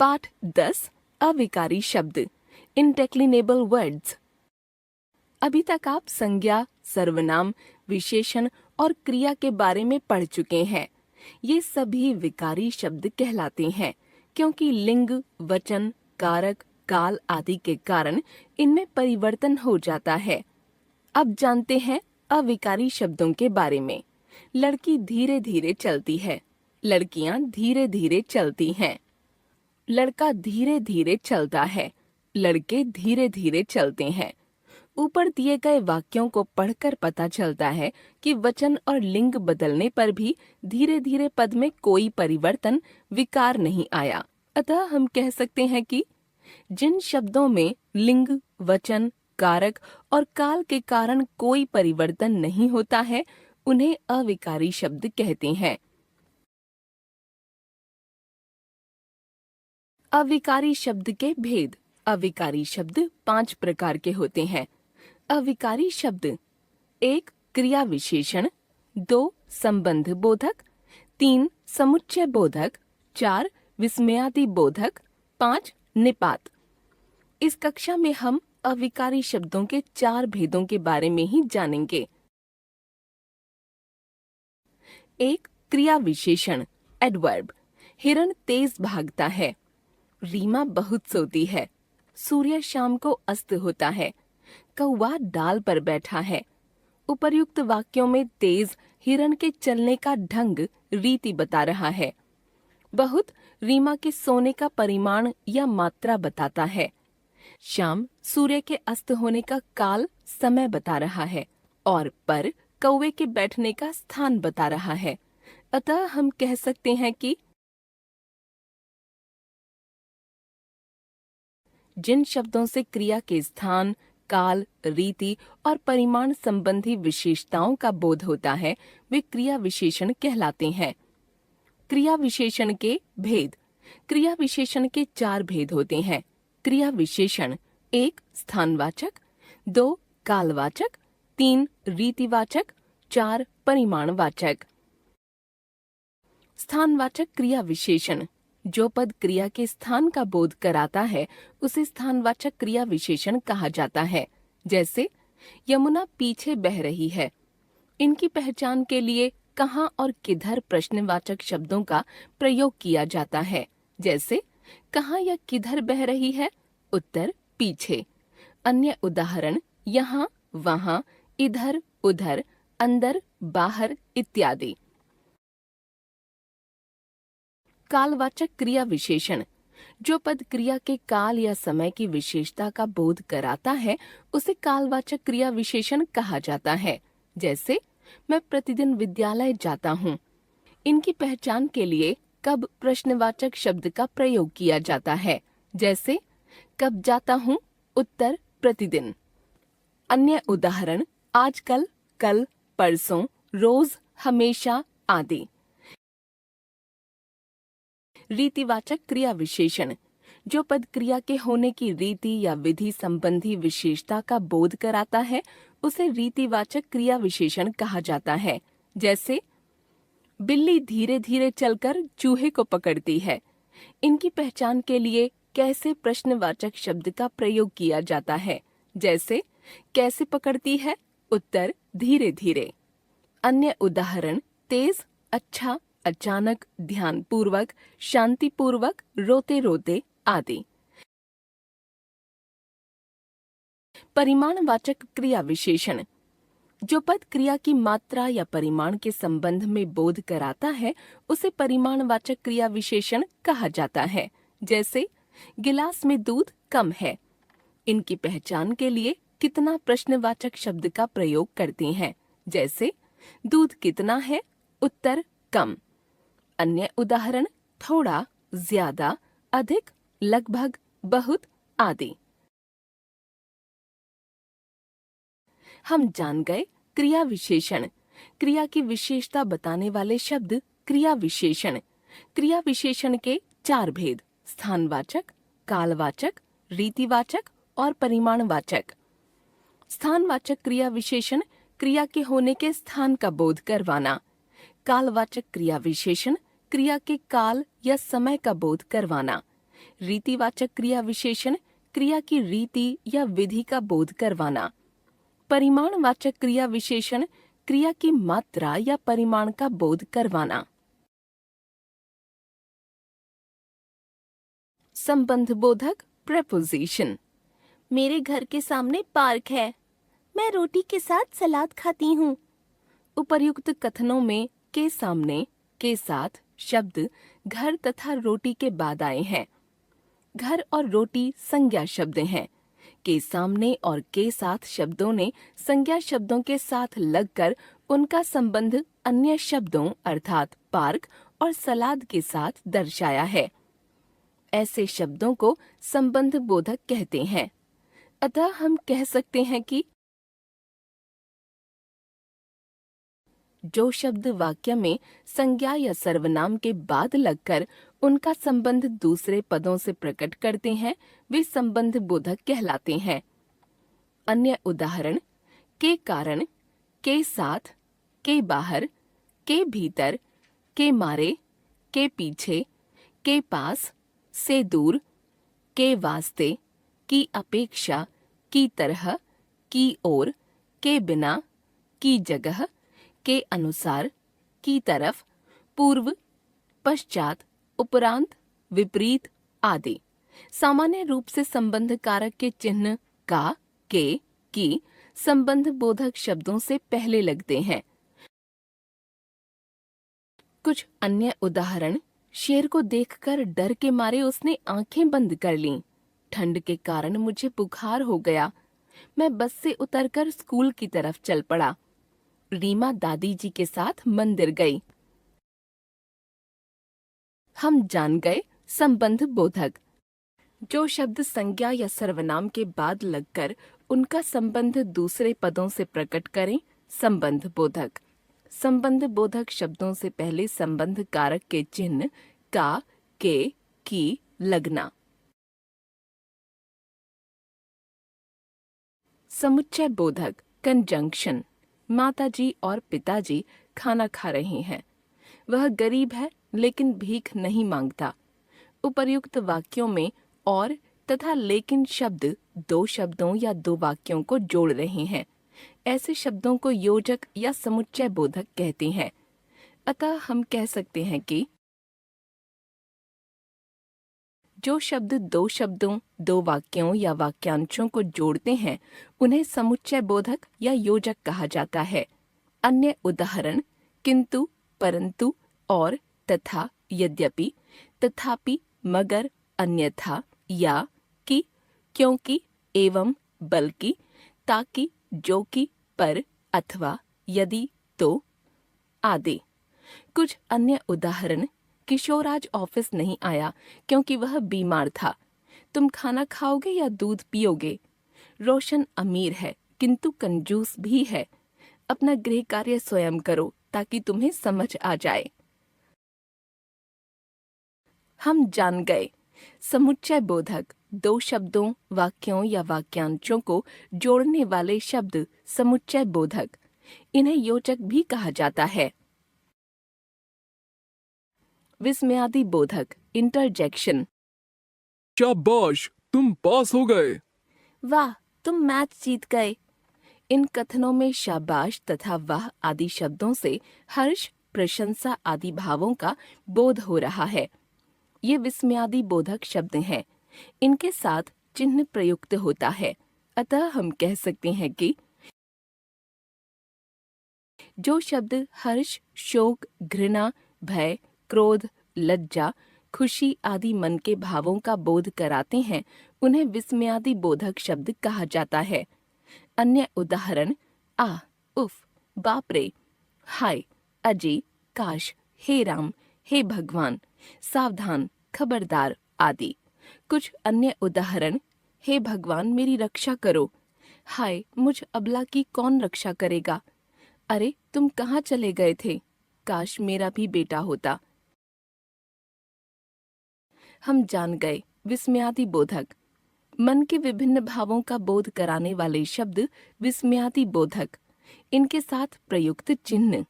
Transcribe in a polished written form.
पाठ 10 अविकारी शब्द इंडेक्लिनेबल वर्ड्स। अभी तक आप संज्ञा, सर्वनाम, विशेषण और क्रिया के बारे में पढ़ चुके हैं। ये सभी विकारी शब्द कहलाते हैं क्योंकि लिंग, वचन, कारक, काल आदि के कारण इनमें परिवर्तन हो जाता है। अब जानते हैं अविकारी शब्दों के बारे में। लड़की धीरे धीरे चलती है, लड़कियां धीरे धीरे चलती हैं। लड़का धीरे धीरे चलता है, लड़के धीरे धीरे चलते हैं। ऊपर दिए गए वाक्यों को पढ़कर पता चलता है कि वचन और लिंग बदलने पर भी धीरे धीरे पद में कोई परिवर्तन, विकार नहीं आया। अतः हम कह सकते हैं कि जिन शब्दों में लिंग, वचन, कारक और काल के कारण कोई परिवर्तन नहीं होता है, उन्हें अविकारी शब्द कहते हैं। अविकारी शब्द के भेद। अविकारी शब्द 5 प्रकार के होते हैं। अविकारी शब्द 1 क्रिया विशेषण, 2 संबंध बोधक, 3 समुच्चय बोधक, 4 विस्मयादि बोधक, 5 निपात। इस कक्षा में हम अविकारी शब्दों के 4 भेदों के बारे में ही जानेंगे। 1 क्रिया विशेषण एडवर्ब। हिरण तेज भागता है, रीमा बहुत सोती है, सूर्य शाम को अस्त होता है, कौवा डाल पर बैठा है। उपर्युक्त वाक्यों में तेज हिरण के चलने का ढंग, रीति बता रहा है। बहुत रीमा के सोने का परिमाण या मात्रा बताता है। शाम सूर्य के अस्त होने का काल, समय बता रहा है। और पर कौवे के बैठने का स्थान बता रहा है। अतः हम कह सकते हैं कि जिन शब्दों से क्रिया के स्थान, काल, रीति और परिमाण संबंधी विशेषताओं का बोध होता है, वे क्रिया विशेषण कहलाते हैं। क्रिया विशेषण के भेद। क्रिया विशेषण के 4 भेद होते हैं। क्रिया विशेषण 1 स्थानवाचक, 2 कालवाचक, 3 रीतिवाचक, 4 परिमाणवाचक। स्थानवाचक क्रिया विशेषण। जो पद क्रिया के स्थान का बोध कराता है, उसे स्थानवाचक क्रिया विशेषण कहा जाता है। जैसे यमुना पीछे बह रही है। इनकी पहचान के लिए कहाँ और किधर प्रश्नवाचक शब्दों का प्रयोग किया जाता है। जैसे कहाँ या किधर बह रही है, उत्तर पीछे। अन्य उदाहरण यहाँ, वहाँ, इधर, उधर, अंदर, बाहर इत्यादि। कालवाचक क्रिया विशेषण। जो पद क्रिया के काल या समय की विशेषता का बोध कराता है, उसे कालवाचक क्रिया विशेषण कहा जाता है। जैसे मैं प्रतिदिन विद्यालय जाता हूँ। इनकी पहचान के लिए कब प्रश्नवाचक शब्द का प्रयोग किया जाता है। जैसे कब जाता हूँ, उत्तर प्रतिदिन। अन्य उदाहरण आजकल, कल, परसों, रोज, हमेशा आदि। रीतिवाचक क्रिया विशेषण। जो पद क्रिया के होने की रीति या विधि संबंधी विशेषता का बोध कराता है, उसे रीतिवाचक क्रिया विशेषण कहा जाता है। जैसे बिल्ली धीरे धीरे चलकर चूहे को पकड़ती है। इनकी पहचान के लिए कैसे प्रश्नवाचक शब्द का प्रयोग किया जाता है। जैसे कैसे पकड़ती है, उत्तर धीरे धीरे। अन्य उदाहरण तेज, अच्छा, अचानक, ध्यानपूर्वक, शांतिपूर्वक, रोते रोते आदि। परिमाणवाचक क्रिया विशेषण। जो पद क्रिया की मात्रा या परिमाण के संबंध में बोध कराता है, उसे परिमाणवाचक क्रिया विशेषण कहा जाता है। जैसे गिलास में दूध कम है। इनकी पहचान के लिए कितना प्रश्नवाचक शब्द का प्रयोग करते हैं। जैसे दूध कितना है, उत्तर कम। अन्य उदाहरण थोड़ा, ज्यादा, अधिक, लगभग, बहुत आदि। हम जान गए क्रिया विशेषण। क्रिया की विशेषता बताने वाले शब्द क्रिया विशेषण। क्रिया विशेषण के 4 भेद। स्थानवाचक, कालवाचक, रीतिवाचक और परिमाणवाचक। स्थानवाचक क्रिया विशेषण क्रिया के होने के स्थान का बोध करवाना। कालवाचक क्रिया विशेषण क्रिया के काल या समय का बोध करवाना। रीतिवाचक क्रिया विशेषण क्रिया की रीति या विधि का बोध करवाना। परिमाणवाचक क्रिया विशेषण क्रिया की मात्रा या परिमाण का बोध करवाना। संबंध बोधक प्रेपोजिशन। मेरे घर के सामने पार्क है। मैं रोटी के साथ सलाद खाती हूँ। उपर्युक्त कथनों में के सामने, के साथ शब्द घर तथा रोटी के बाद आए हैं। घर और रोटी संज्ञा शब्द हैं। के सामने और के साथ शब्दों ने संज्ञा शब्दों के साथ लगकर उनका संबंध अन्य शब्दों अर्थात पार्क और सलाद के साथ दर्शाया है। ऐसे शब्दों को संबंध बोधक कहते हैं। अतः हम कह सकते हैं कि जो शब्द वाक्य में संज्ञा या सर्वनाम के बाद लगकर उनका संबंध दूसरे पदों से प्रकट करते हैं वे संबंध बोधक कहलाते हैं। अन्य उदाहरण के कारण, के साथ, के बाहर, के भीतर, के मारे, के पीछे, के पास, से दूर, के वास्ते, की अपेक्षा, की तरह, की ओर, के बिना, की जगह, के अनुसार, की तरफ, पूर्व, पश्चात, उपरांत, विपरीत आदि। सामान्य रूप से संबंध कारक के चिन्ह का, के, की संबंध बोधक शब्दों से पहले लगते हैं। कुछ अन्य उदाहरण शेर को देखकर डर के मारे उसने आंखें बंद कर लीं। ठंड के कारण मुझे बुखार हो गया। मैं बस से उतरकर स्कूल की तरफ चल पड़ा। रीमा दादी जी के साथ मंदिर गई। हम जान गए संबंध बोधक। जो शब्द संज्ञा या सर्वनाम के बाद लगकर उनका संबंध दूसरे पदों से प्रकट करें, संबंध बोधक। संबंध बोधक शब्दों से पहले संबंध कारक के चिन्ह का, के, की लगना। समुच्चय बोधक कंजंक्शन। माताजी और पिताजी खाना खा रहे हैं। वह गरीब है लेकिन भीख नहीं मांगता। उपर्युक्त वाक्यों में और तथा लेकिन शब्द दो शब्दों या दो वाक्यों को जोड़ रहे हैं। ऐसे शब्दों को योजक या समुच्चय बोधक कहते हैं। अतः हम कह सकते हैं कि जो शब्द दो शब्दों, दो वाक्यों या वाक्यांशों को जोड़ते हैं उन्हें समुच्चय बोधक या योजक कहा जाता है। अन्य उदाहरण किंतु, परंतु, और, तथा, यद्यपि, तथापि, मगर, अन्यथा, या, कि, क्योंकि, एवं, बल्कि, ताकि, जो कि, पर, अथवा, यदि, तो आदि। कुछ अन्य उदाहरण किशोर आज ऑफिस नहीं आया क्योंकि वह बीमार था। तुम खाना खाओगे या दूध पियोगे? रोशन अमीर है किंतु कंजूस भी है। अपना गृह कार्य स्वयं करो ताकि तुम्हें समझ आ जाए। हम जान गए समुच्चय बोधक दो शब्दों, वाक्यों या वाक्यांशों को जोड़ने वाले शब्द समुच्चय बोधक। इन्हें योजक भी कहा जाता है। विस्मयादि बोधक इंटरजेक्शन। शाबाश, तुम पास हो गए। वाह, तुम मैच जीत गए। इन कथनों में शाबाश तथा वाह आदि शब्दों से हर्ष, प्रशंसा आदि भावों का बोध हो रहा है। ये विस्मयादि बोधक शब्द हैं। इनके साथ चिन्ह प्रयुक्त होता है। अतः हम कह सकते हैं कि जो शब्द हर्ष, शोक, घृणा, भय, क्रोध, लज्जा, खुशी आदि मन के भावों का बोध कराते हैं उन्हें विस्मयादि बोधक शब्द कहा जाता है। अन्य उदाहरण आह, उफ, बाप रे, हाय, अजी, काश, हे राम, हे भगवान, सावधान, खबरदार आदि। कुछ अन्य उदाहरण हे भगवान मेरी रक्षा करो, हाय मुझ अबला की कौन रक्षा करेगा, अरे तुम कहाँ चले गए थे, काश मेरा भी बेटा होता। हम जान गए विस्मयादि बोधक। मन के विभिन्न भावों का बोध कराने वाले शब्द विस्मयादि बोधक। इनके साथ प्रयुक्त चिन्ह